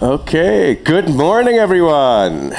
Okay, good morning, everyone.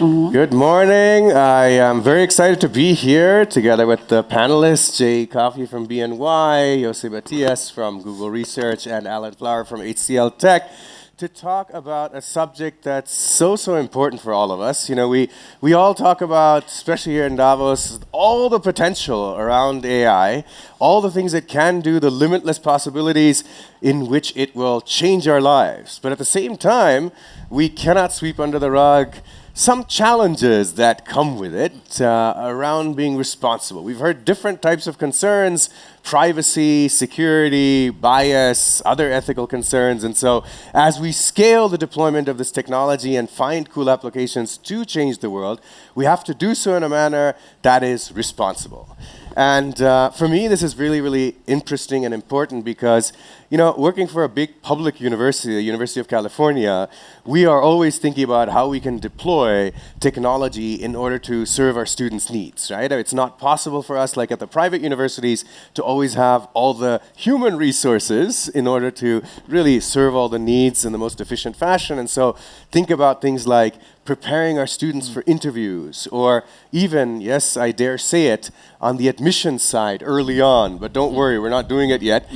Good morning. I am very excited to be here together with the panelists, Jayee Koffey from BNY, Yossi Matias from Google Research, and Alan Flower from HCLTech, to talk about a subject that's so important for all of us. You know, we all talk about, especially here in Davos, all the potential around AI, all the things it can do, the limitless possibilities in which it will change our lives. But at the same time, we cannot sweep under the rug some challenges that come with it around being responsible. We've heard different types of concerns: privacy, security, bias, other ethical concerns. And so as we scale the deployment of this technology and find cool applications to change the world, we have to do so in a manner that is responsible. And for me, this is really interesting and important because, you know, working for a big public university, the University of California, we are always thinking about how we can deploy technology in order to serve our students' needs, right? It's not possible for us, like at the private universities, to always have all the human resources in order to really serve all the needs in the most efficient fashion. And so think about things like preparing our students for interviews, or even, yes, I dare say it, on the admissions side early on, but don't worry, we're not doing it yet.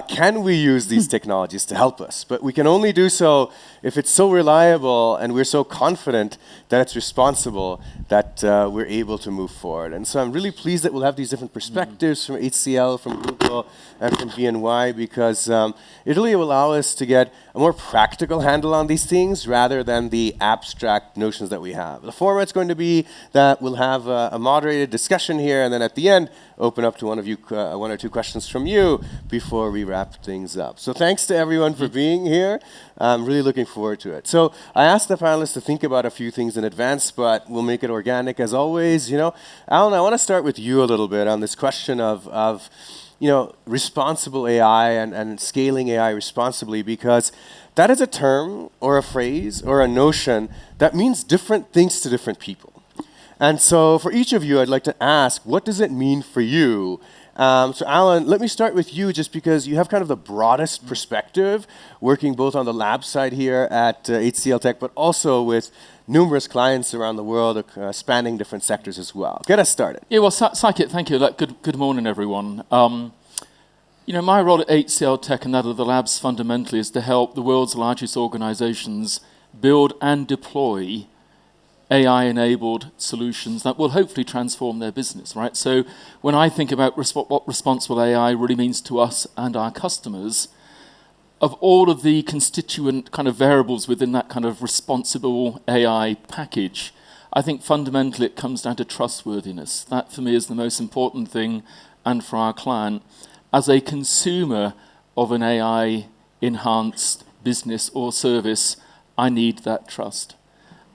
Can we use these technologies to help us? But we can only do so if it's so reliable and we're so confident that it's responsible that we're able to move forward. And so I'm really pleased that we'll have these different perspectives from HCL, from Google, and from BNY, because it really will allow us to get a more practical handle on these things rather than the abstract notions that we have. The format's going to be that we'll have a moderated discussion here, and then at the end, open up to one or two questions from you before we wrap things up. So thanks to everyone for being here. I'm really looking forward to it. So I asked the panelists to think about a few things in advance, but we'll make it organic as always. You know, Alan, I want to start with you a little bit on this question of you know, responsible AI and scaling AI responsibly, because that is a term or a phrase or a notion that means different things to different people. And so for each of you, I'd like to ask, what does it mean for you? So Alan, let me start with you, just because you have kind of the broadest perspective, working both on the lab side here at HCLTech, but also with numerous clients around the world, spanning different sectors as well. Get us started. Yeah, well, Saikat, thank you. Good morning, everyone. You know, my role at HCLTech and that of the labs fundamentally is to help the world's largest organizations build and deploy AI-enabled solutions that will hopefully transform their business, right? So when I think about what responsible AI really means to us and our customers, of all of the constituent kind of variables within that kind of responsible AI package, I think fundamentally it comes down to trustworthiness. That for me is the most important thing, and for our client. As a consumer of an AI-enhanced business or service, I need that trust.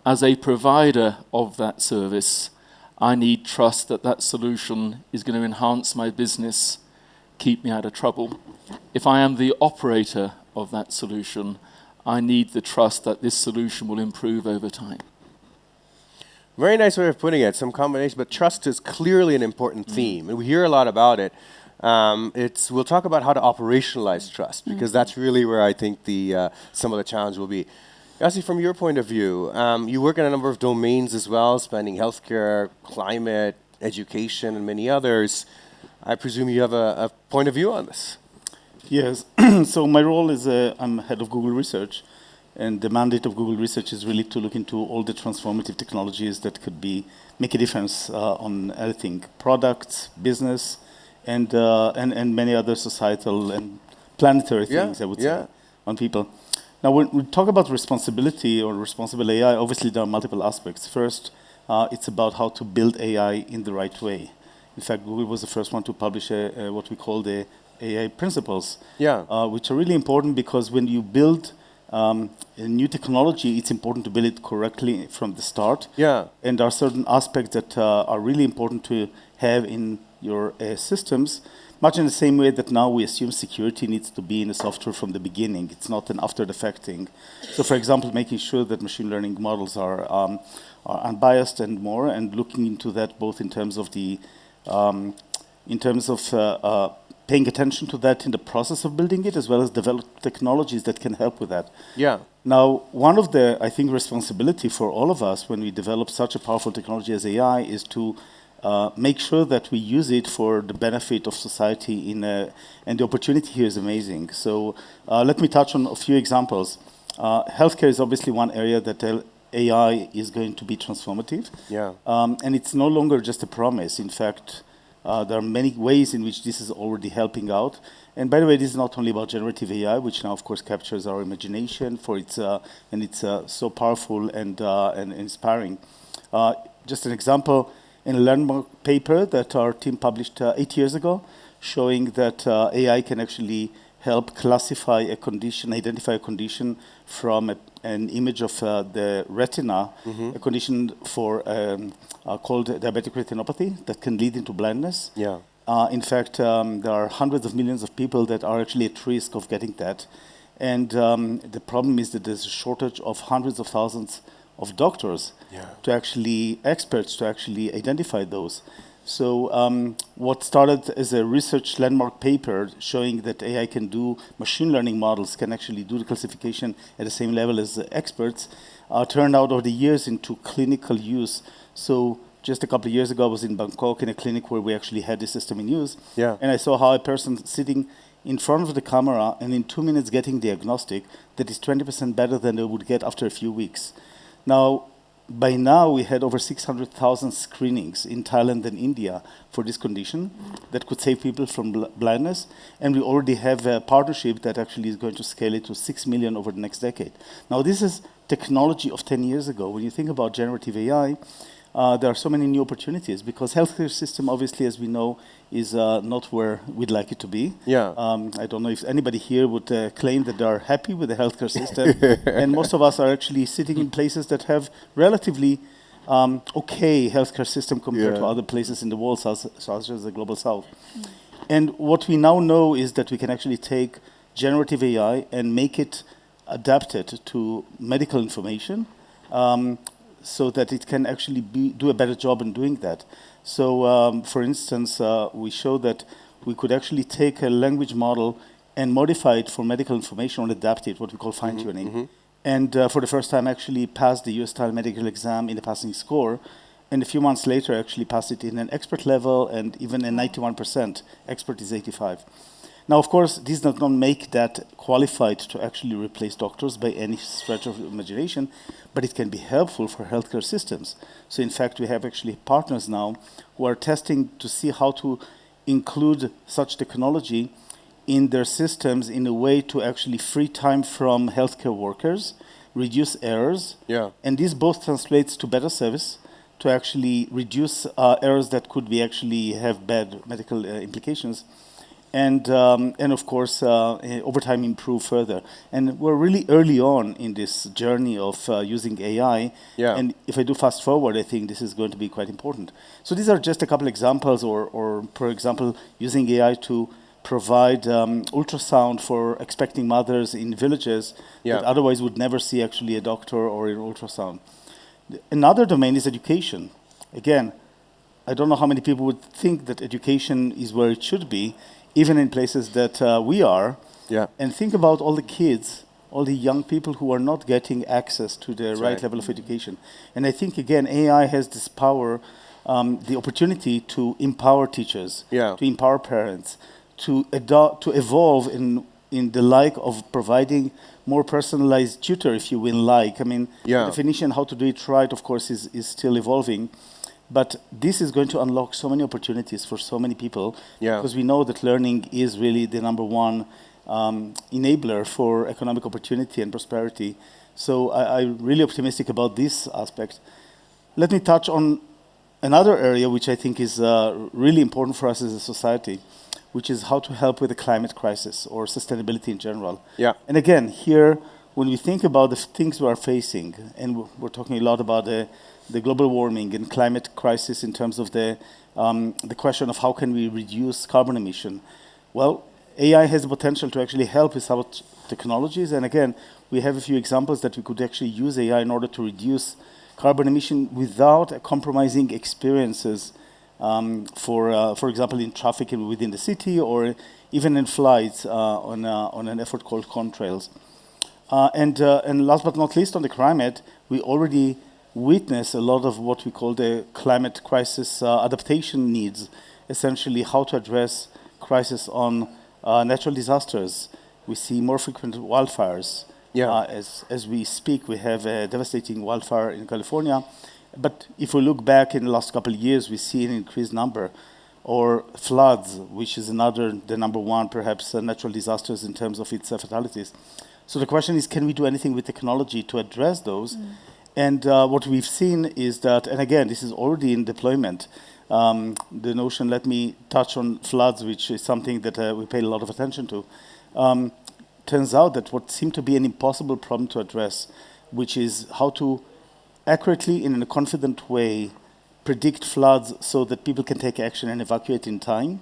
As a provider of that service, I need trust that that solution is going to enhance my business, keep me out of trouble. If I am the operator of that solution, I need the trust that this solution will improve over time. Very nice way of putting it, some combination, but trust is clearly an important theme, and we hear a lot about it. We'll talk about how to operationalize trust, because that's really where I think some of the challenge will be. Yossi, from your point of view, you work in a number of domains as well, spanning healthcare, climate, education, and many others. I presume you have a point of view on this. Yes. So my role is I'm head of Google Research, and the mandate of Google Research is really to look into all the transformative technologies that could make a difference on everything: products, business, and many other societal and planetary things, I would say, on people. Now, when we talk about responsibility or responsible AI, obviously there are multiple aspects. First, it's about how to build AI in the right way. In fact, Google was the first one to publish what we call the AI principles, which are really important, because when you build a new technology, it's important to build it correctly from the start. And there are certain aspects that are really important to have in your systems, much in the same way that now we assume security needs to be in the software from the beginning. It's not an after-the-fact thing. So, for example, making sure that machine learning models are unbiased and more, and looking into that both in terms of paying attention to that in the process of building it, as well as develop technologies that can help with that. Yeah. Now, one of the, I think, responsibility for all of us when we develop such a powerful technology as AI is to make sure that we use it for the benefit of society and the opportunity here is amazing. So let me touch on a few examples. Healthcare is obviously one area that AI is going to be transformative. Yeah. And it's no longer just a promise. In fact, there are many ways in which this is already helping out. And by the way, this is not only about generative AI, which now, of course, captures our imagination for its, and it's so powerful and inspiring. Just an example, in a landmark paper that our team published 8 years ago, showing that AI can actually help classify a condition, identify a condition from an image of the retina, a condition for called diabetic retinopathy that can lead into blindness. Yeah. In fact, there are hundreds of millions of people that are actually at risk of getting that. And the problem is that there's a shortage of hundreds of thousands of doctors experts to actually identify those. So what started as a research landmark paper showing that AI can do, machine learning models can actually do the classification at the same level as the experts, turned out over the years into clinical use. So just a couple of years ago, I was in Bangkok in a clinic where we actually had this system in use. Yeah. And I saw how a person sitting in front of the camera and in 2 minutes getting diagnostic that is 20% better than they would get after a few weeks. Now, by now, we had over 600,000 screenings in Thailand and India for this condition that could save people from blindness. And we already have a partnership that actually is going to scale it to 6 million over the next decade. Now, this is technology of 10 years ago. When you think about generative AI, there are so many new opportunities because healthcare system, obviously, as we know, is not where we'd like it to be. Yeah. I don't know if anybody here would claim that they are happy with the healthcare system. And most of us are actually sitting in places that have relatively okay healthcare system compared to other places in the world, such as the Global South. And what we now know is that we can actually take generative AI and make it adapted to medical information so that it can actually do a better job in doing that. So, for instance, we show that we could actually take a language model and modify it for medical information or adapt it, what we call fine-tuning. And for the first time, actually passed the US-style medical exam in a passing score. And a few months later, actually passed it in an expert level and even a 91%. Expert is 85. Now, of course, this does not make that qualified to actually replace doctors by any stretch of imagination, but it can be helpful for healthcare systems. So, in fact, we have actually partners now who are testing to see how to include such technology in their systems in a way to actually free time from healthcare workers, reduce errors, and this both translates to better service, to actually reduce errors that could be actually have bad medical implications, and of course, over time improve further. And we're really early on in this journey of using AI. And if I do fast forward, I think this is going to be quite important. So these are just a couple examples, or for example, using AI to provide ultrasound for expecting mothers in villages that otherwise would never see actually a doctor or an ultrasound. Another domain is education. Again, I don't know how many people would think that education is where it should be, even in places that we are. And think about all the kids, all the young people who are not getting access to the right level of education. And I think, again, AI has this power, the opportunity to empower teachers, to empower parents, to evolve in the like of providing more personalized tutor, if you will like. I mean, the definition how to do it right, of course, is still evolving. But this is going to unlock so many opportunities for so many people because we know that learning is really the number one enabler for economic opportunity and prosperity. So I'm really optimistic about this aspect. Let me touch on another area which I think is really important for us as a society, which is how to help with the climate crisis or sustainability in general. And again, here, when we think about the things we are facing, and we're talking a lot about the global warming and climate crisis in terms of the question of how can we reduce carbon emission. Well, AI has the potential to actually help with our technologies. And again, we have a few examples that we could actually use AI in order to reduce carbon emission without compromising experiences for example, in traffic within the city or even in flights on an effort called contrails. And last but not least, on the climate, we already witness a lot of what we call the climate crisis adaptation needs, essentially how to address crisis on natural disasters. We see more frequent wildfires. Yeah. As we speak, we have a devastating wildfire in California. But if we look back in the last couple of years, we see an increased number. Or floods, which is the number one, perhaps, natural disasters in terms of its fatalities. So the question is, can we do anything with technology to address those? And what we've seen is that, and again, this is already in deployment. The notion, let me touch on floods, which is something that we pay a lot of attention to. Turns out that what seemed to be an impossible problem to address, which is how to accurately, in a confident way, predict floods so that people can take action and evacuate in time.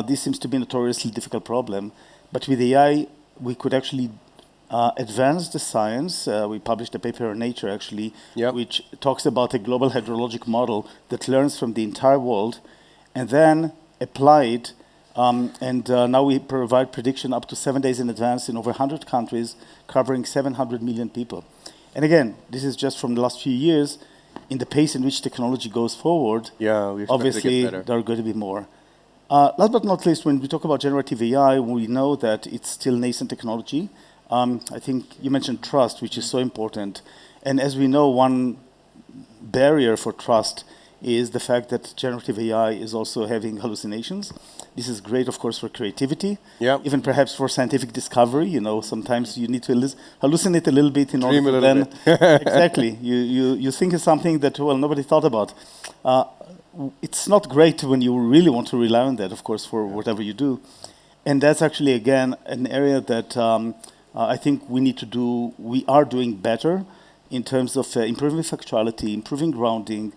This seems to be a notoriously difficult problem. But with AI, we could actually advance the science. We published a paper in Nature, actually, which talks about a global hydrologic model that learns from the entire world and then apply it. Now we provide prediction up to 7 days in advance in over 100 countries, covering 700 million people. And again, this is just from the last few years. In the pace in which technology goes forward, obviously there are going to be more. Last but not least, when we talk about generative AI, we know that it's still nascent technology. I think you mentioned trust, which is so important. And as we know, one barrier for trust is the fact that generative AI is also having hallucinations. This is great, of course, for creativity, even perhaps for scientific discovery. You know, sometimes you need to hallucinate a little bit in order to then exactly you think of something that nobody thought about. It's not great when you really want to rely on that, of course, for whatever you do, and that's actually again an area that I think we need to do. We are doing better in terms of improving factuality, improving grounding.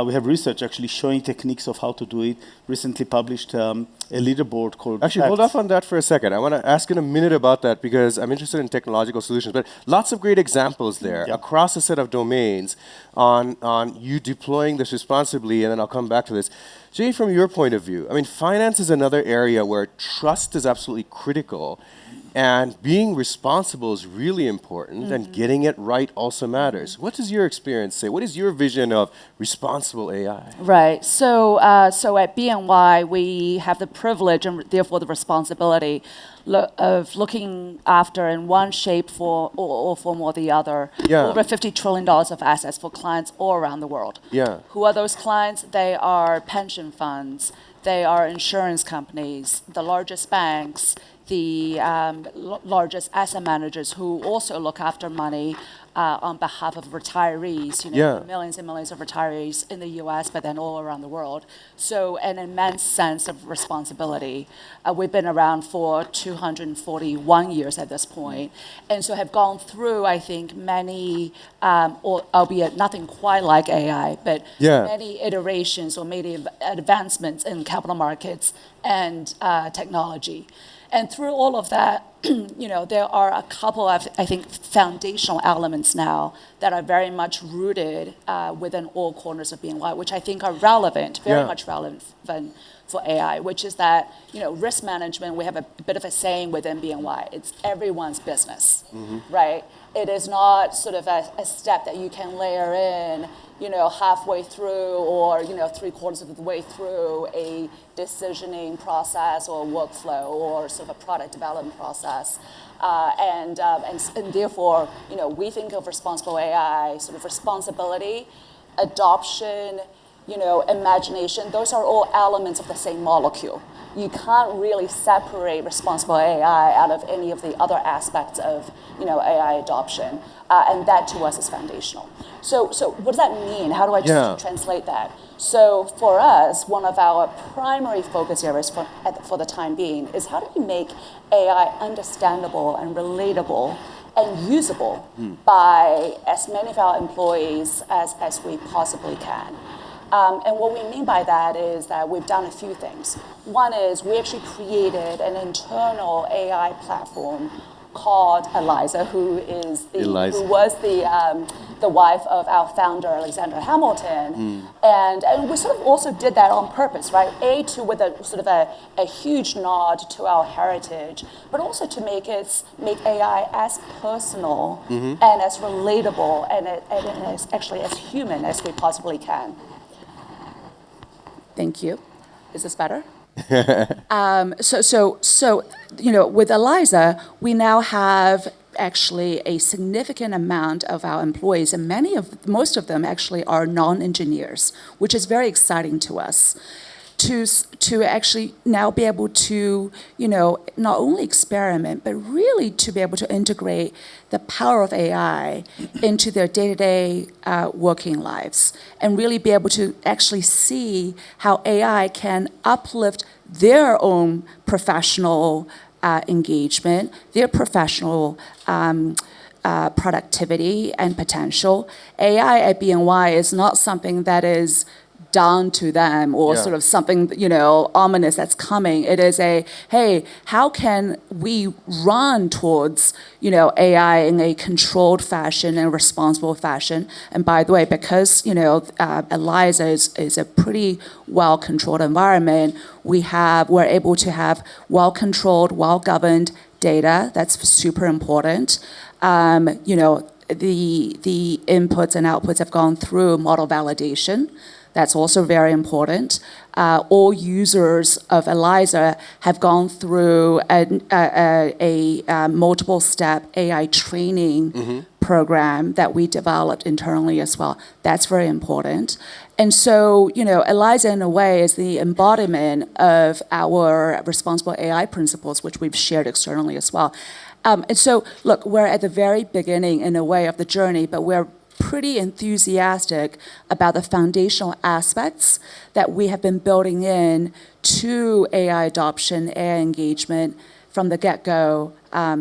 We have research actually showing techniques of how to do it. Recently published a leaderboard called Actually, hold off on that for a second. I want to ask in a minute about that because I'm interested in technological solutions. But lots of great examples there across a set of domains on you deploying this responsibly, and then I'll come back to this. Jay, from your point of view, I mean, finance is another area where trust is absolutely critical. And being responsible is really important, and getting it right also matters. What does your experience say? What is your vision of responsible AI? Right. So at BNY, we have the privilege and therefore the responsibility of looking after in one shape or form or the other over $50 trillion of assets for clients all around the world. Who are those clients? They are pension funds. They are insurance companies, the largest banks, the largest asset managers who also look after money on behalf of retirees, millions and millions of retirees in the US, but then all around the world. So an immense sense of responsibility. We've been around for 241 years at this point, and so have gone through, I think, many, albeit nothing quite like AI, but many iterations or many advancements in capital markets and technology. And through all of that, there are a couple of, I think, foundational elements now that are very much rooted within all corners of BNY, which I think are relevant, very much relevant for AI, which is that, risk management, we have a bit of a saying within BNY, it's everyone's business, right? It is not sort of a step that you can layer in, halfway through or, 3/4 of the way through a decisioning process or workflow or sort of a product development process. And therefore, we think of responsible AI, sort of responsibility, adoption, imagination. Those are all elements of the same molecule. You can't really separate responsible AI out of any of the other aspects of, AI adoption, and that to us is foundational. So what does that mean? How do I just translate that? So for us, one of our primary focus areas for the time being is how do we make AI understandable and relatable and usable by as many of our employees as we possibly can. And what we mean by that is that we've done a few things. One is we actually created an internal AI platform called Eliza, who was the the wife of our founder, Alexander Hamilton. And we sort of also did that on purpose, right? With a sort of a huge nod to our heritage, but also to make AI as personal and as relatable and as actually as human as we possibly can. Thank you. Is this better? So with Eliza, we now have actually a significant amount of our employees, and most of them actually are non-engineers, which is very exciting to us. To actually now be able to, not only experiment, but really to be able to integrate the power of AI into their day-to-day working lives, and really be able to actually see how AI can uplift their own professional engagement, their professional productivity and potential. AI at BNY is not something that is done to them or sort of something, ominous that's coming. It is hey, how can we run towards, AI in a controlled fashion and responsible fashion? And by the way, because, Eliza is a pretty well-controlled environment, we're able to have well-controlled, well-governed data. That's super important. The inputs and outputs have gone through model validation. That's also very important. All users of Eliza have gone through a multiple-step AI training program that we developed internally as well. That's very important. And so, Eliza, in a way, is the embodiment of our responsible AI principles, which we've shared externally as well. And so, look, we're at the very beginning, in a way, of the journey, but we're pretty enthusiastic about the foundational aspects that we have been building in to AI adoption, AI engagement from the get-go.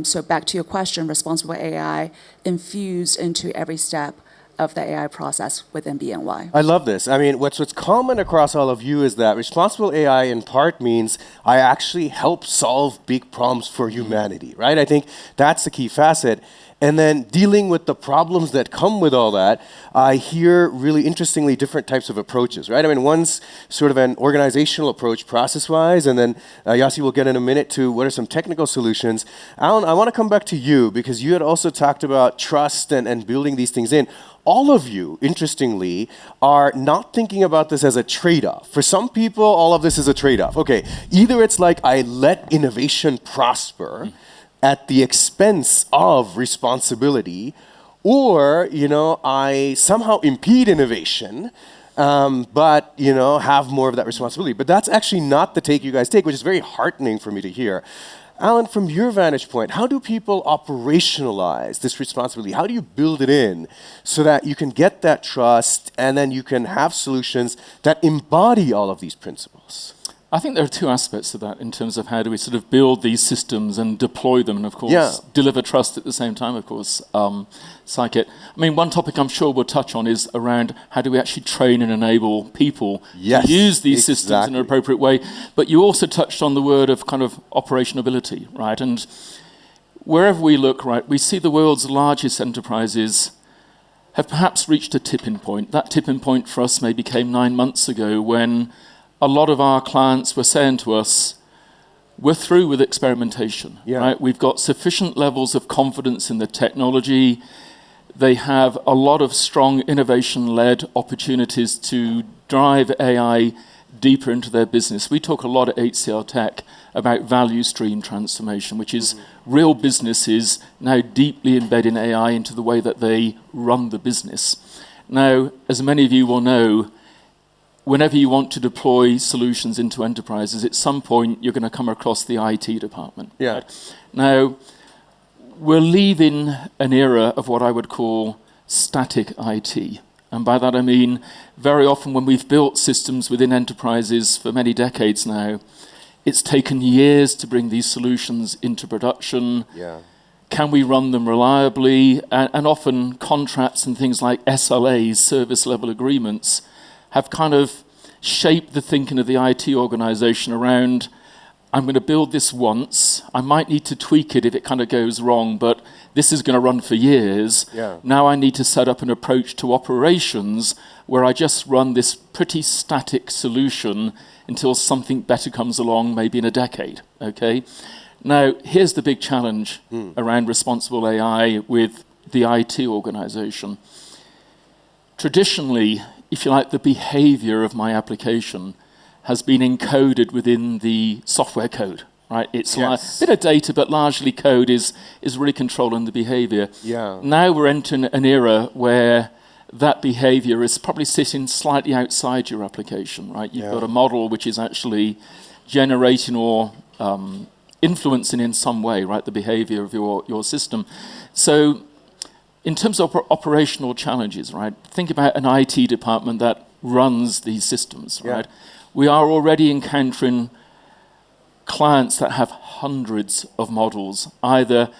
So back to your question, responsible AI infused into every step of the AI process within BNY. I love this. I mean, what's common across all of you is that responsible AI in part means I actually help solve big problems for humanity, right? I think that's the key facet. And then dealing with the problems that come with all that, I hear really interestingly different types of approaches, right? I mean, one's sort of an organizational approach process-wise, and then Yossi will get in a minute to what are some technical solutions. Alan, I want to come back to you because you had also talked about trust and building these things in. All of you, interestingly, are not thinking about this as a trade-off. For some people, all of this is a trade-off. Okay, either it's like I let innovation prosper at the expense of responsibility, or I somehow impede innovation, but have more of that responsibility. But that's actually not the take you guys take, which is very heartening for me to hear. Alan, from your vantage point, how do people operationalize this responsibility? How do you build it in so that you can get that trust and then you can have solutions that embody all of these principles? I think there are two aspects to that in terms of how do we sort of build these systems and deploy them and, of course, deliver trust at the same time, of course. Saikat, I mean, one topic I'm sure we'll touch on is around how do we actually train and enable people to use these systems in an appropriate way. But you also touched on the word of kind of operationability, right? And wherever we look, right, we see the world's largest enterprises have perhaps reached a tipping point. That tipping point for us maybe came 9 months ago when a lot of our clients were saying to us, we're through with experimentation, right? We've got sufficient levels of confidence in the technology. They have a lot of strong innovation-led opportunities to drive AI deeper into their business. We talk a lot at HCLTech about value stream transformation, which is real businesses now deeply embedding AI into the way that they run the business. Now, as many of you will know, whenever you want to deploy solutions into enterprises, at some point you're going to come across the IT department. Right? Now, we're leaving an era of what I would call static IT. And by that I mean, very often when we've built systems within enterprises for many decades now, it's taken years to bring these solutions into production. Can we run them reliably? And often contracts and things like SLAs, service level agreements, have kind of shaped the thinking of the IT organization around, I'm going to build this once. I might need to tweak it if it kind of goes wrong, but this is going to run for years. Yeah. Now I need to set up an approach to operations where I just run this pretty static solution until something better comes along, maybe in a decade, okay? Now, here's the big challenge around responsible AI with the IT organization. Traditionally, if you like, the behavior of my application has been encoded within the software code, right? It's like a bit of data, but largely code is really controlling the behavior. Yeah. Now we're entering an era where that behavior is probably sitting slightly outside your application, right? You've got a model which is actually generating or influencing in some way, right, the behavior of your system. So in terms of operational challenges, right, think about an IT department that runs these systems, right? We are already encountering clients that have hundreds of models, either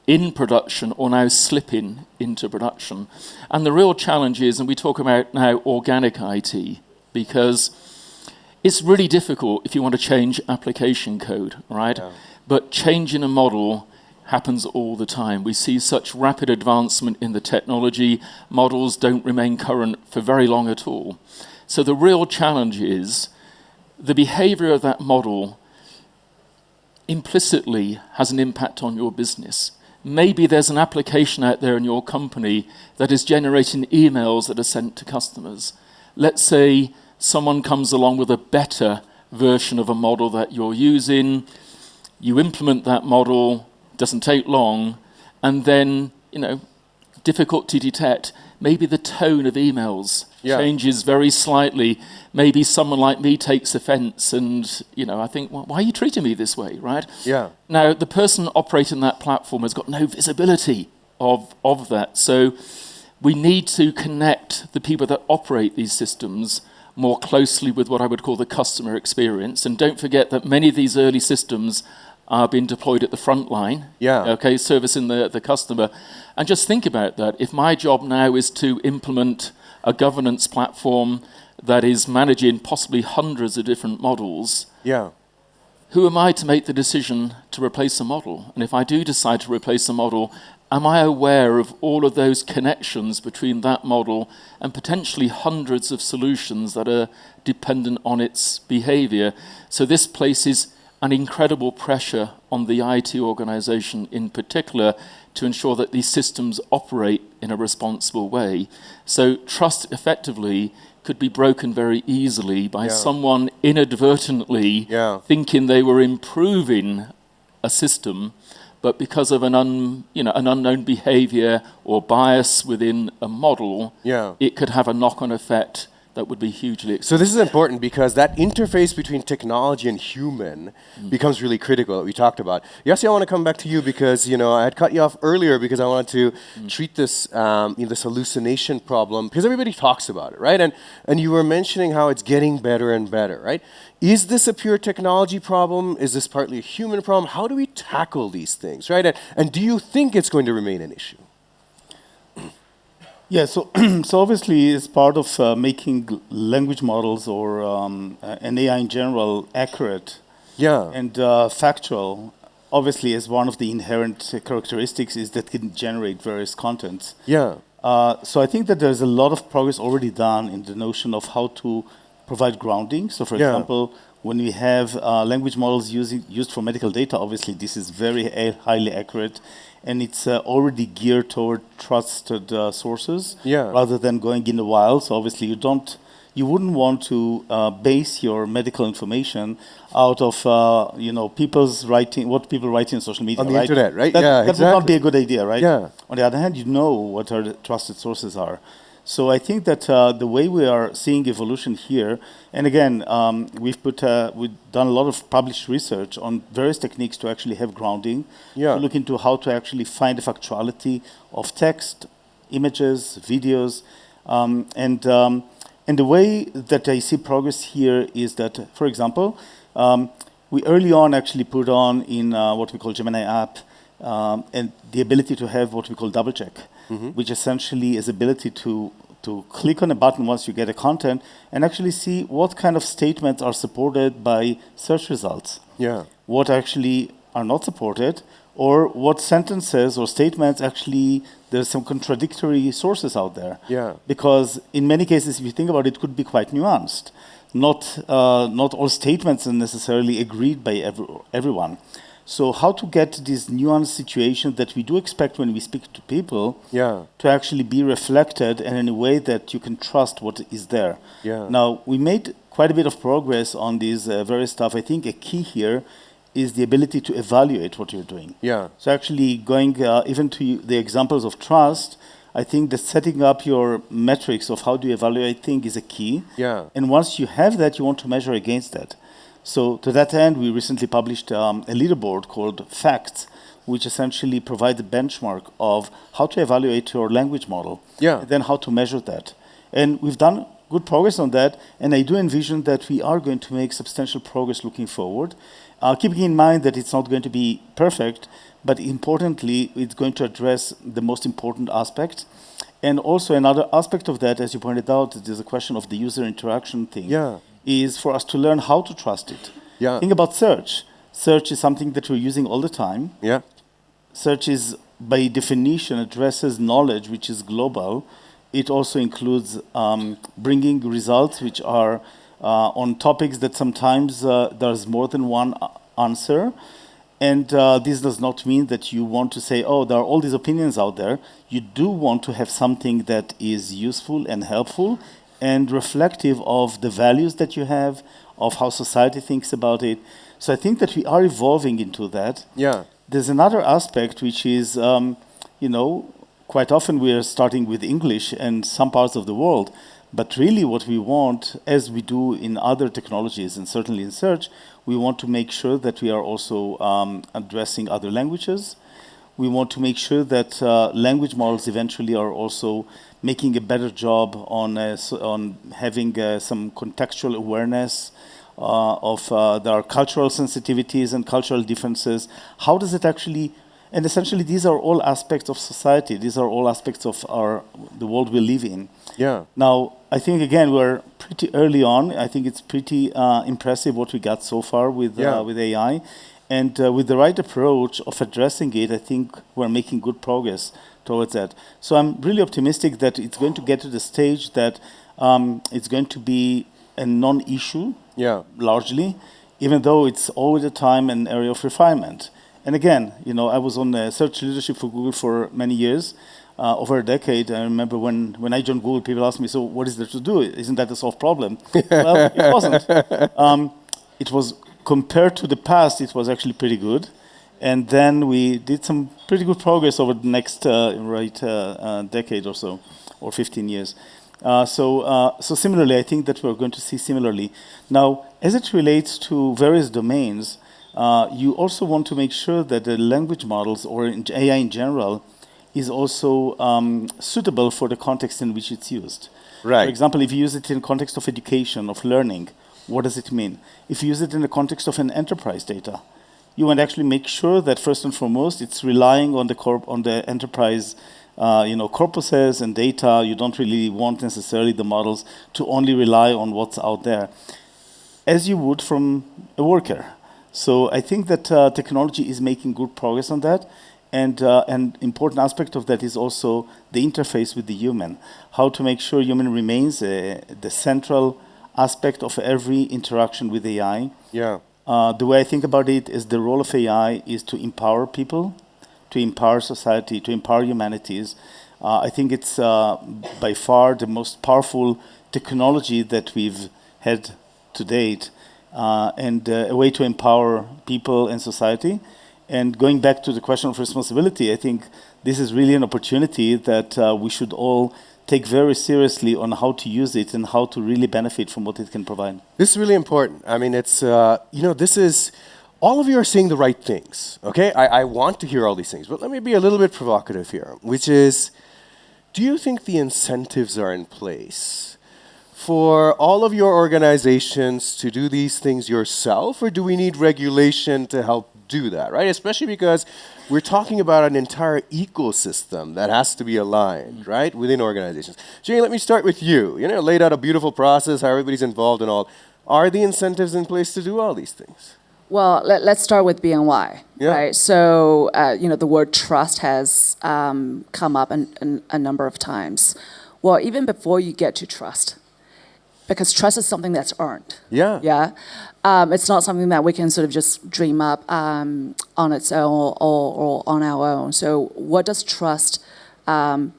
in production or now slipping into production. And the real challenge is, and we talk about now organic IT, because it's really difficult if you want to change application code, right? Yeah. But changing a model happens all the time. We see such rapid advancement in the technology, models don't remain current for very long at all. So the real challenge is the behavior of that model implicitly has an impact on your business. Maybe there's an application out there in your company that is generating emails that are sent to customers. Let's say someone comes along with a better version of a model that you're using, you implement that model, doesn't take long, and then, difficult to detect. Maybe the tone of emails changes very slightly. Maybe someone like me takes offense and, I think, well, why are you treating me this way, right? Yeah. Now, the person operating that platform has got no visibility of that. So we need to connect the people that operate these systems more closely with what I would call the customer experience. And don't forget that many of these early systems are being deployed at the front line, servicing the customer. And just think about that. If my job now is to implement a governance platform that is managing possibly hundreds of different models, who am I to make the decision to replace a model? And if I do decide to replace a model, am I aware of all of those connections between that model and potentially hundreds of solutions that are dependent on its behavior? So this places an incredible pressure on the IT organization in particular to ensure that these systems operate in a responsible way. So trust effectively could be broken very easily by someone inadvertently thinking they were improving a system, but because of an unknown behavior or bias within a model, it could have a knock-on effect that would be hugely expensive. So this is important because that interface between technology and human becomes really critical that we talked about. Yossi, I want to come back to you because I had cut you off earlier because I wanted to treat this this hallucination problem because everybody talks about it, right? And you were mentioning how it's getting better and better, right? Is this a pure technology problem? Is this partly a human problem? How do we tackle these things, right? And do you think it's going to remain an issue? Yeah, so obviously as part of making language models or an AI in general accurate and factual, obviously as one of the inherent characteristics is that it can generate various contents. So I think that there's a lot of progress already done in the notion of how to provide grounding. So for example, when we have language models used for medical data, obviously this is very highly accurate. And it's already geared toward trusted sources rather than going in the wild. So obviously you wouldn't want to base your medical information out of people's writing, what people write in social media, on the internet, right? That would not be a good idea, right? Yeah. On the other hand, you know what our trusted sources are. So I think that the way we are seeing evolution here, and again, we've done a lot of published research on various techniques to actually have grounding, to look into how to actually find the factuality of text, images, videos, and the way that I see progress here is that, for example, we early on actually put on in what we call Gemini app, and the ability to have what we call double check, which essentially is ability to to click on a button once you get a content and actually see what kind of statements are supported by search results. Yeah. What actually are not supported, or what sentences or statements actually there's some contradictory sources out there. Yeah. Because in many cases, if you think about it, it could be quite nuanced. Not all statements are necessarily agreed by everyone. So how to get this nuanced situation that we do expect when we speak to people to actually be reflected and in a way that you can trust what is there. Yeah. Now, we made quite a bit of progress on these various stuff. I think a key here is the ability to evaluate what you're doing. Yeah. So actually going even to the examples of trust, I think that setting up your metrics of how do you evaluate things is a key. Yeah. And once you have that, you want to measure against that. So to that end, we recently published a leaderboard called Facts, which essentially provides a benchmark of how to evaluate your language model. Yeah. And then how to measure that. And we've done good progress on that, and I do envision that we are going to make substantial progress looking forward. Keeping in mind that it's not going to be perfect, but importantly, it's going to address the most important aspect. And also another aspect of that, as you pointed out, is a question of the user interaction thing. Yeah. Is for us to learn how to trust it. Yeah. Think about search. Search is something that we're using all the time. Yeah. Search is, by definition, addresses knowledge, which is global. It also includes bringing results which are on topics that sometimes there's more than one answer. And this does not mean that you want to say, oh, there are all these opinions out there. You do want to have something that is useful and helpful and reflective of the values that you have, of how society thinks about it. So I think that we are evolving into that. Yeah. There's another aspect which is, quite often we are starting with English in some parts of the world, but really what we want, as we do in other technologies and certainly in search, we want to make sure that we are also addressing other languages. We want to make sure that language models eventually are also making a better job on having some contextual awareness of their cultural sensitivities and cultural differences. How does it actually, and essentially these are all aspects of society. These are all aspects of the world we live in. Yeah. Now, I think, again, we're pretty early on. I think it's pretty impressive what we got so far with AI. And with the right approach of addressing it, I think we're making good progress towards that. So I'm really optimistic that it's going to get to the stage that it's going to be a non-issue, largely, even though it's all the time an area of refinement. And again, I was on search leadership for Google for many years, over a decade. I remember when I joined Google, people asked me, so what is there to do? Isn't that a solved problem? Well, it wasn't. It was, compared to the past, it was actually pretty good. And then we did some pretty good progress over the next decade or so, or 15 years. So similarly, I think that we're going to see similarly. Now, as it relates to various domains, you also want to make sure that the language models, or AI in general, is also suitable for the context in which it's used. Right. For example, if you use it in context of education, of learning, what does it mean? If you use it in the context of an enterprise data, you want to actually make sure that first and foremost it's relying on the enterprise corpuses and data. You don't really want necessarily the models to only rely on what's out there, as you would from a worker. So I think that technology is making good progress on that. And an important aspect of that is also the interface with the human. How to make sure human remains the central aspect of every interaction with AI. Yeah. The way I think about it is the role of AI is to empower people, to empower society, to empower humanities. I think it's by far the most powerful technology that we've had to date, and a way to empower people and society. And going back to the question of responsibility, I think this is really an opportunity that we should all take very seriously on how to use it and how to really benefit from what it can provide. This is really important. I mean, it's, this is, all of you are saying the right things, okay? I want to hear all these things, but let me be a little bit provocative here, which is, do you think the incentives are in place for all of your organizations to do these things yourself, or do we need regulation to help do that, right? Especially because we're talking about an entire ecosystem that has to be aligned, right, within organizations. Jayee, let me start with you. You know, laid out a beautiful process, how everybody's involved and all. Are the incentives in place to do all these things? Well, let's start with BNY, right? So, the word trust has come up a number of times. Well, even before you get to trust, because trust is something that's earned. Yeah. It's not something that we can sort of just dream up on its own or on our own. So, what does trust? Where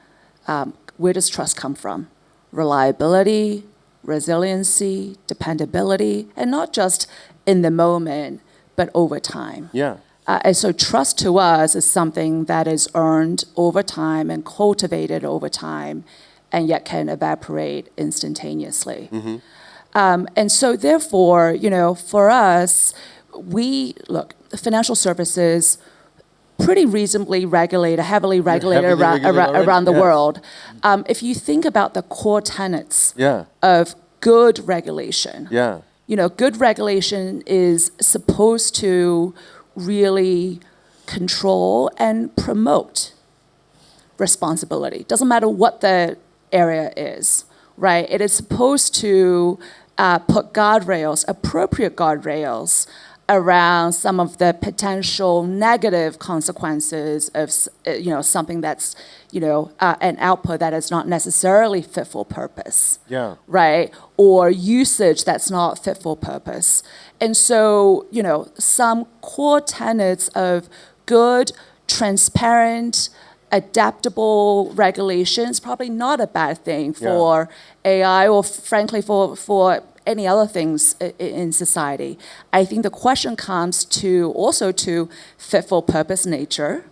does trust come from? Reliability, resiliency, dependability, and not just in the moment, but over time. Yeah. And so trust to us is something that is earned over time and cultivated over time, and yet can evaporate instantaneously. And so therefore, for us, financial services, pretty reasonably regulated, heavily regulated around the world. If you think about the core tenets of good regulation, good regulation is supposed to really control and promote responsibility. Doesn't matter what the area is, right? It is supposed to put guardrails, appropriate guardrails, around some of the potential negative consequences of something that's an output that is not necessarily fit for purpose, right? Or usage that's not fit for purpose. And so some core tenets of good, transparent, adaptable regulations probably not a bad thing for AI or frankly for any other things in society. I think the question comes to fit for purpose nature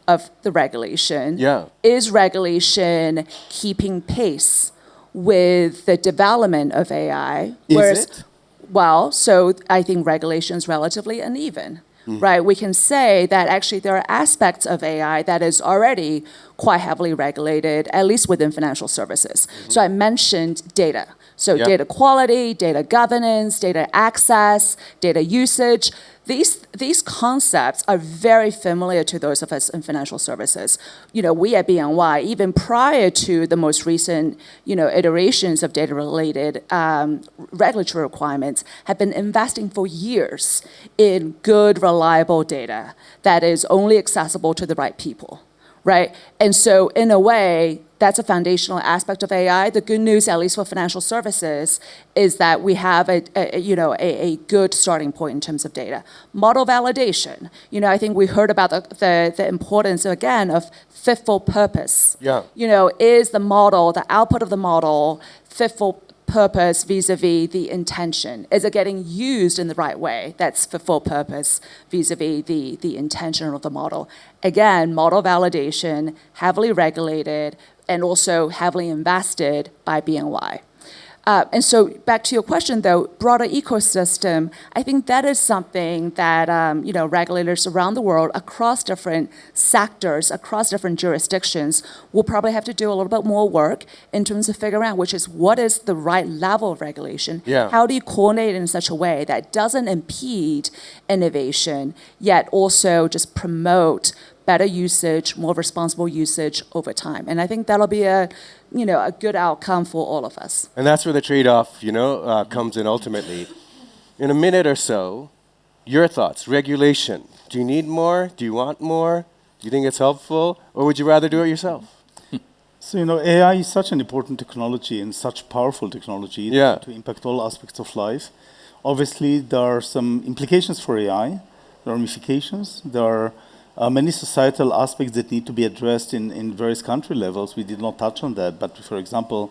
of the regulation. Is regulation keeping pace with the development of AI? Is it? Well, so I think regulation is relatively uneven. Right, we can say that actually there are aspects of AI that is already quite heavily regulated, at least within financial services. So I mentioned data. So data quality, data governance, data access, data usage. These concepts are very familiar to those of us in financial services. We at BNY, even prior to the most recent, iterations of data-related regulatory requirements, have been investing for years in good, reliable data that is only accessible to the right people, right? And so, in a way, that's a foundational aspect of AI. The good news, at least for financial services, is that we have a good starting point in terms of data. Model validation. I think we heard about the importance, again, of fit for purpose. Is the model, the output of the model, fit for purpose vis-a-vis the intention? Is it getting used in the right way? That's fit for purpose vis-a-vis the intention of the model. Again, model validation, heavily regulated, and also heavily invested by BNY. And so back to your question, though, broader ecosystem, I think that is something that regulators around the world, across different sectors, across different jurisdictions, will probably have to do a little bit more work in terms of figuring out what is the right level of regulation. How do you coordinate it in such a way that doesn't impede innovation, yet also just promote better usage, more responsible usage over time. And I think that'll be a good outcome for all of us. And that's where the trade-off, comes in ultimately. In a minute or so, your thoughts, regulation. Do you need more? Do you want more? Do you think it's helpful? Or would you rather do it yourself? So, AI is such an important technology and such powerful technology to impact all aspects of life. Obviously, there are some implications for AI. There are ramifications. There are many societal aspects that need to be addressed in various country levels. We did not touch on that, but for example,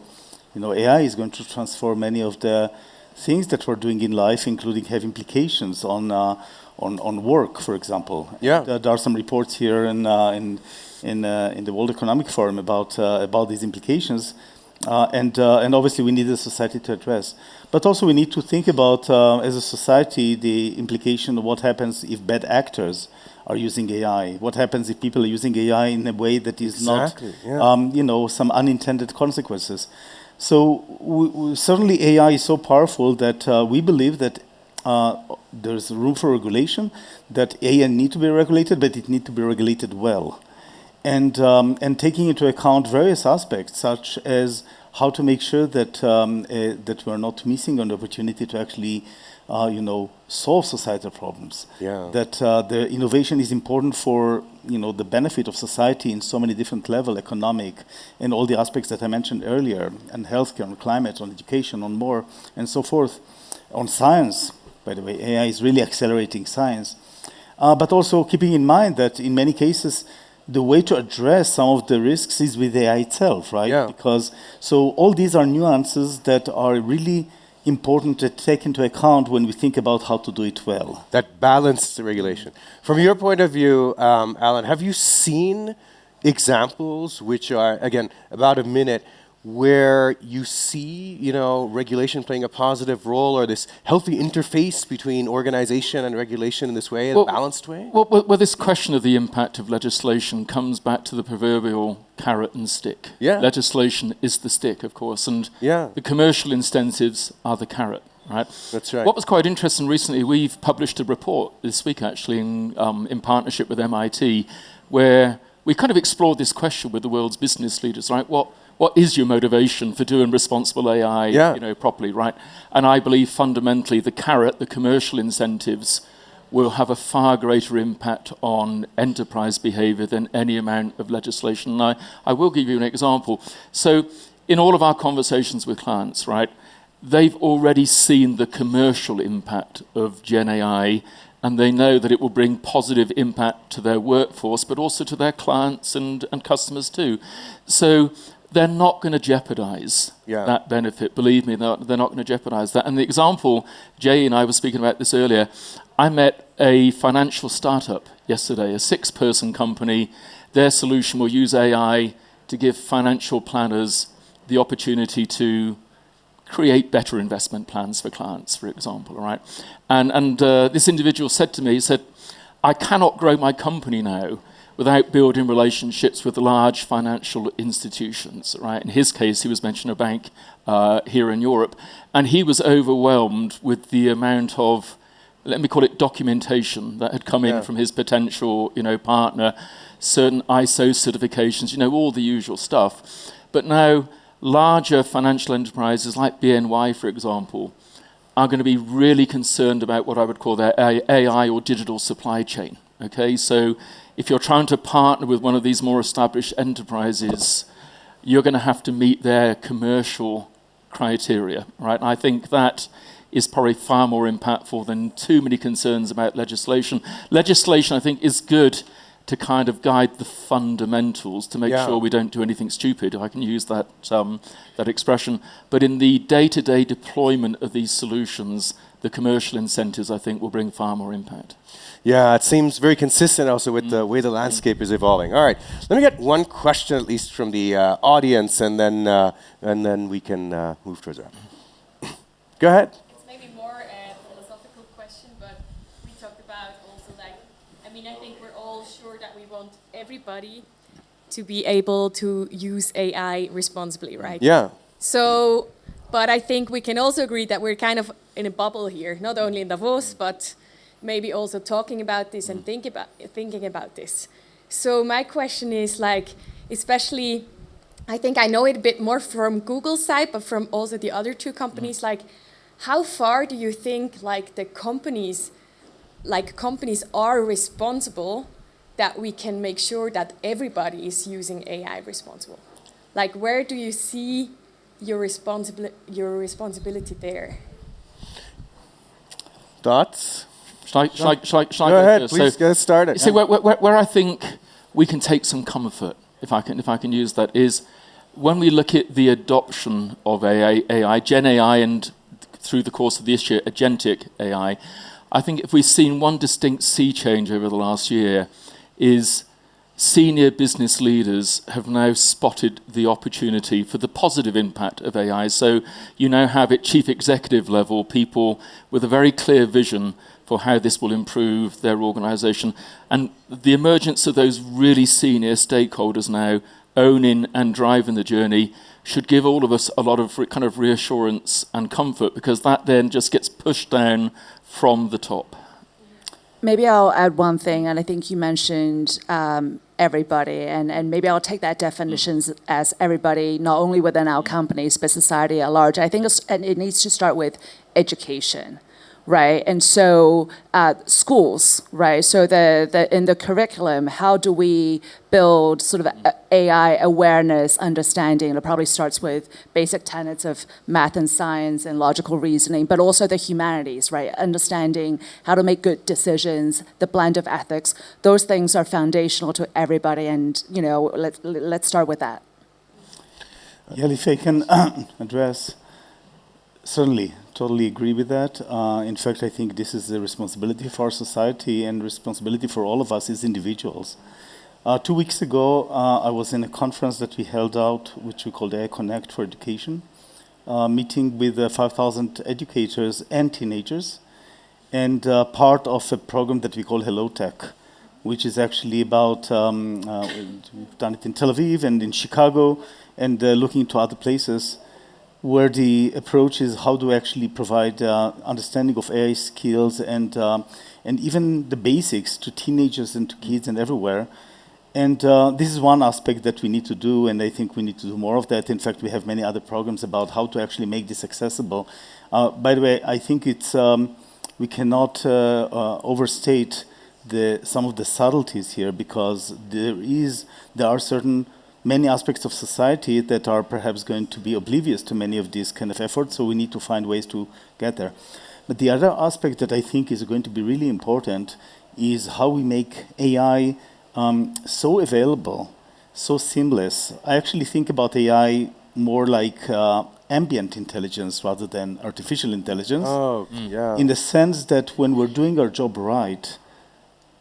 AI is going to transform many of the things that we're doing in life, including have implications on work, for example. There are some reports here in the World Economic Forum about these implications, and obviously we need a society to address. But also we need to think about, as a society, the implication of what happens if bad actors are using AI. What happens if people are using AI in a way that is not, some unintended consequences. So certainly AI is so powerful that we believe that there's room for regulation, that AI need to be regulated, but it need to be regulated well. And taking into account various aspects, such as how to make sure that that we're not missing on the opportunity to actually, solve societal problems. Yeah. That the innovation is important for the benefit of society in so many different levels, economic, and all the aspects that I mentioned earlier, and healthcare, on climate, on education, on more, and so forth, on science. By the way, AI is really accelerating science, but also keeping in mind that in many cases, the way to address some of the risks is with AI itself, right? Yeah. Because so all these are nuances that are really important to take into account when we think about how to do it well. That balanced regulation. From your point of view, Alan, have you seen examples which are, again, about a minute, where you see, regulation playing a positive role, or this healthy interface between organization and regulation in this way, in a balanced way? Well, this question of the impact of legislation comes back to the proverbial carrot and stick. Yeah. Legislation is the stick, of course, and Yeah. the commercial incentives are the carrot. Right. That's right. What was quite interesting recently, we've published a report this week, actually, in partnership with MIT, where we kind of explored this question with the world's business leaders, right? What is your motivation for doing responsible AI, properly, right? And I believe fundamentally the carrot, the commercial incentives, will have a far greater impact on enterprise behavior than any amount of legislation. And I will give you an example. So in all of our conversations with clients, right, they've already seen the commercial impact of Gen AI, and they know that it will bring positive impact to their workforce, but also to their clients and customers too. So they're not going to jeopardize that benefit. Believe me, they're not going to jeopardize that. And the example, Jay and I were speaking about this earlier, I met a financial startup yesterday, a 6-person company. Their solution will use AI to give financial planners the opportunity to create better investment plans for clients, for example, right? And this individual said to me, he said, I cannot grow my company now without building relationships with large financial institutions, right? In his case, he was mentioning a bank here in Europe, and he was overwhelmed with the amount of, let me call it, documentation that had come in from his potential, partner, certain ISO certifications, all the usual stuff. But now, larger financial enterprises like BNY, for example, are going to be really concerned about what I would call their AI or digital supply chain. Okay, so if you're trying to partner with one of these more established enterprises, you're going to have to meet their commercial criteria, right? And I think that is probably far more impactful than too many concerns about legislation. Legislation, I think, is good to kind of guide the fundamentals to make sure we don't do anything stupid. I can use that expression. But in the day-to-day deployment of these solutions, the commercial incentives, I think, will bring far more impact. Yeah, it seems very consistent also with the way the landscape is evolving. All right, let me get one question at least from the audience, and then we can move towards that. Go ahead. It's maybe more a philosophical question, but we talked about also I think we're all sure that we want everybody to be able to use AI responsibly, right? Yeah. So, but I think we can also agree that we're kind of in a bubble here, not only in Davos, but maybe also talking about this and thinking about this. So my question is especially, I think I know it a bit more from Google's side, but from also the other two companies, how far do you think the companies are responsible that we can make sure that everybody is using AI responsible? Where do you see your responsibility there? Thoughts? Shall I go ahead, please get started. See, where I think we can take some comfort, if I can use that, is when we look at the adoption of AI, Gen AI, and through the course of this year, agentic AI, I think if we've seen one distinct sea change over the last year, is senior business leaders have now spotted the opportunity for the positive impact of AI. So you now have at chief executive level people with a very clear vision for how this will improve their organization. And the emergence of those really senior stakeholders now owning and driving the journey should give all of us a lot of kind of reassurance and comfort, because that then just gets pushed down from the top. Maybe I'll add one thing, and I think you mentioned everybody, and maybe I'll take that definition as everybody, not only within our companies, but society at large. I think it needs to start with education. Right, and so schools, right? So in the curriculum, how do we build sort of AI awareness, understanding? It probably starts with basic tenets of math and science and logical reasoning, but also the humanities, right? Understanding how to make good decisions, the blend of ethics. Those things are foundational to everybody, and let's start with that. Yeah, if I can address, certainly. Totally agree with that. In fact, I think this is a responsibility for our society and responsibility for all of us as individuals. 2 weeks ago, I was in a conference that we held out, which we called AI Connect for Education, meeting with 5,000 educators and teenagers, and part of a program that we call Hello Tech, which is actually about, we've done it in Tel Aviv and in Chicago, and looking into other places, where the approach is how to actually provide understanding of AI skills and even the basics to teenagers and to kids and everywhere. And this is one aspect that we need to do, and I think we need to do more of that. In fact, we have many other programs about how to actually make this accessible. By the way, I think it's we cannot overstate some of the subtleties here, because there are certain many aspects of society that are perhaps going to be oblivious to many of these kind of efforts, so we need to find ways to get there. But the other aspect that I think is going to be really important is how we make AI so available, so seamless. I actually think about AI more like ambient intelligence rather than artificial intelligence. Oh, yeah. In the sense that when we're doing our job right,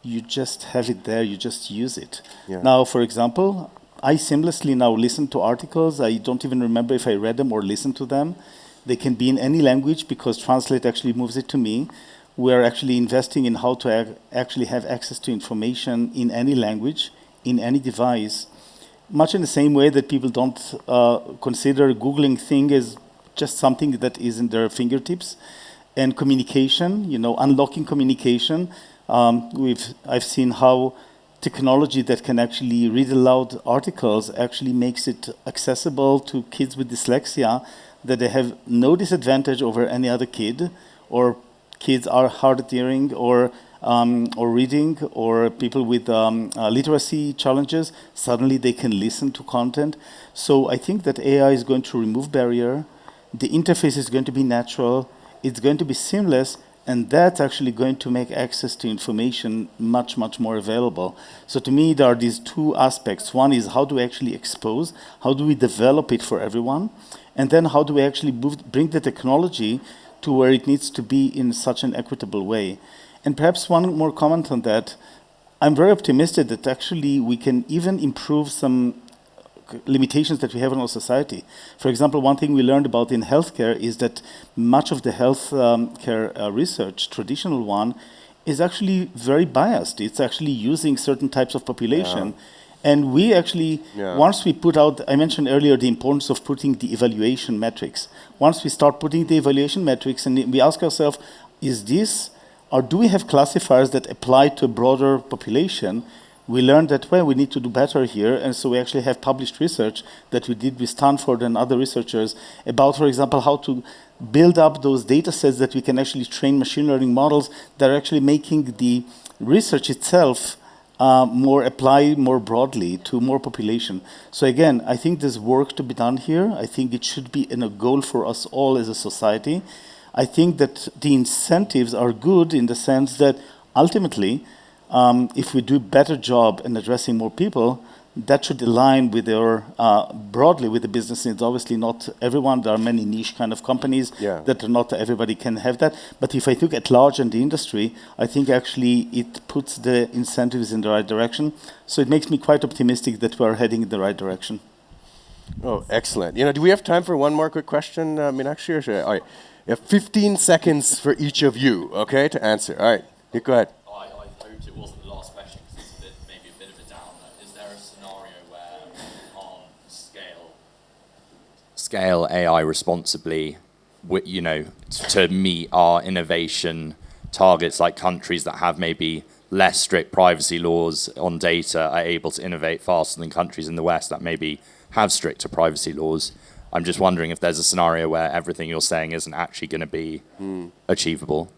you just have it there, you just use it. Yeah. Now, for example, I seamlessly now listen to articles. I don't even remember if I read them or listened to them. They can be in any language because Translate actually moves it to me. We're actually investing in how to actually have access to information in any language, in any device, much in the same way that people don't consider Googling thing as just something that is in their fingertips. And communication, unlocking communication. I've seen how technology that can actually read aloud articles actually makes it accessible to kids with dyslexia, that they have no disadvantage over any other kid, or kids are hard of hearing or reading, or people with literacy challenges. Suddenly they can listen to content. So I think that AI is going to remove barrier. The interface is going to be natural. It's going to be seamless. And that's actually going to make access to information much, much more available. So to me, there are these two aspects. One is how do we actually expose? How do we develop it for everyone? And then how do we actually bring the technology to where it needs to be in such an equitable way? And perhaps one more comment on that. I'm very optimistic that actually we can even improve some limitations that we have in our society. For example, one thing we learned about in healthcare is that much of the healthcare research, traditional one, is actually very biased. It's actually using certain types of population. Yeah. And we actually, once we put out, I mentioned earlier the importance of putting the evaluation metrics. Once we start putting the evaluation metrics and we ask ourselves, is this, or do we have classifiers that apply to a broader population? We learned that, well, we need to do better here, and so we actually have published research that we did with Stanford and other researchers about, for example, how to build up those data sets that we can actually train machine learning models that are actually making the research itself apply more broadly to more population. So again, I think there's work to be done here. I think it should be a goal for us all as a society. I think that the incentives are good in the sense that ultimately, if we do a better job in addressing more people, that should align with broadly with the business needs. Obviously, not everyone. There are many niche kind of companies that not everybody can have that. But if I look at large in the industry, I think actually it puts the incentives in the right direction. So it makes me quite optimistic that we're heading in the right direction. Oh, excellent. Do we have time for one more quick question, Meenakshi? Or should I? All right. You have 15 seconds for each of you, okay, to answer. All right. You go ahead. I hoped it wasn't the last question because it's maybe a bit of a downer. Is there a scenario where scale AI responsibly, to meet our innovation targets, like countries that have maybe less strict privacy laws on data are able to innovate faster than countries in the West that maybe have stricter privacy laws. I'm just wondering if there's a scenario where everything you're saying isn't actually going to be achievable.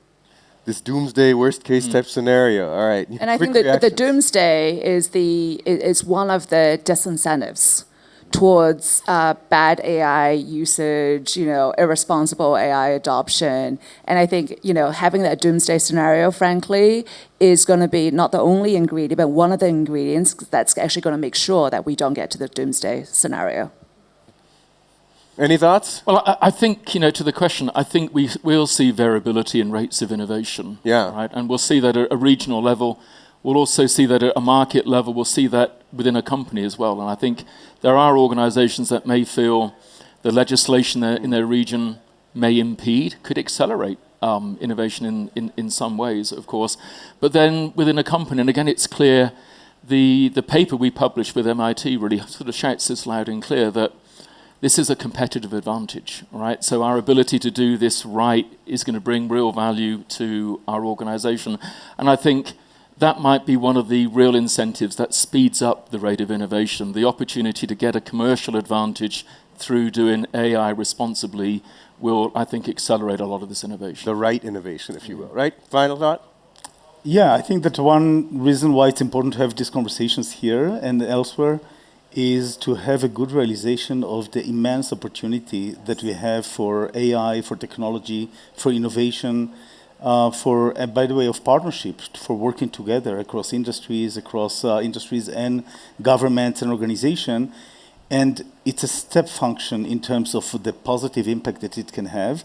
This doomsday worst case type scenario. All right. And I think that the doomsday is one of the disincentives towards bad AI usage, irresponsible AI adoption. And I think, having that doomsday scenario, frankly, is going to be not the only ingredient, but one of the ingredients that's actually going to make sure that we don't get to the doomsday scenario. Any thoughts? Well, I think, to the question, I think we'll see variability in rates of innovation. Yeah. Right? And we'll see that at a regional level. We'll also see that at a market level. We'll see that within a company as well. And I think there are organizations that may feel the legislation in their region may impede, could accelerate innovation in some ways, of course. But then within a company, and again, it's clear, the paper we published with MIT really sort of shouts this loud and clear that this is a competitive advantage, right? So our ability to do this right is going to bring real value to our organization. And I think that might be one of the real incentives that speeds up the rate of innovation. The opportunity to get a commercial advantage through doing AI responsibly will, I think, accelerate a lot of this innovation. The right innovation, if you will, right? Final thought? Yeah, I think that one reason why it's important to have these conversations here and elsewhere is to have a good realization of the immense opportunity that we have for AI, for technology, for innovation, by the way, of partnership, for working together across industries and governments and organizations. And it's a step function in terms of the positive impact that it can have.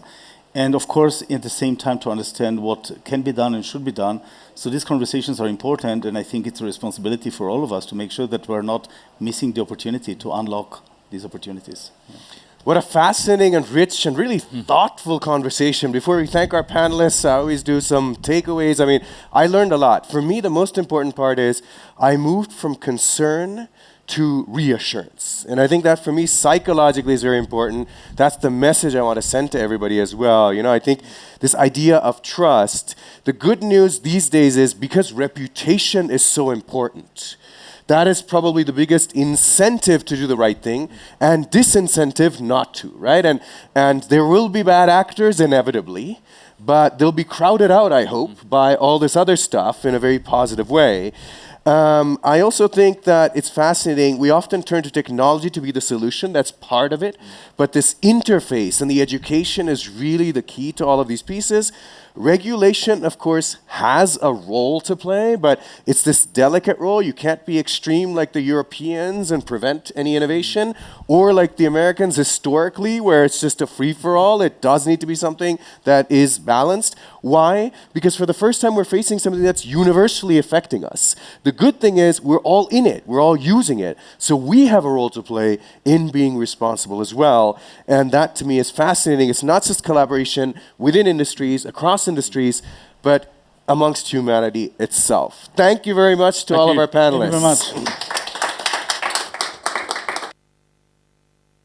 And of course, at the same time, to understand what can be done and should be done. So these conversations are important, and I think it's a responsibility for all of us to make sure that we're not missing the opportunity to unlock these opportunities. Yeah. What a fascinating and rich and really thoughtful conversation. Before we thank our panelists, I always do some takeaways. I mean, I learned a lot. For me, the most important part is I moved from concern to reassurance. And I think that for me, psychologically is very important. That's the message I want to send to everybody as well. I think this idea of trust, the good news these days is because reputation is so important, that is probably the biggest incentive to do the right thing and disincentive not to, right? And there will be bad actors inevitably, but they'll be crowded out, I hope, by all this other stuff in a very positive way. I also think that it's fascinating. We often turn to technology to be the solution. That's part of it. But this interface and the education is really the key to all of these pieces. Regulation, of course, has a role to play, but it's this delicate role. You can't be extreme like the Europeans and prevent any innovation, or like the Americans historically, where it's just a free-for-all. It does need to be something that is balanced. Why? Because for the first time, we're facing something that's universally affecting us. The good thing is we're all in it. We're all using it. So we have a role to play in being responsible as well. And that, to me, is fascinating. It's not just collaboration within industries, across industries, but amongst humanity itself. Thank you very much to all of our panelists. Thank you very much.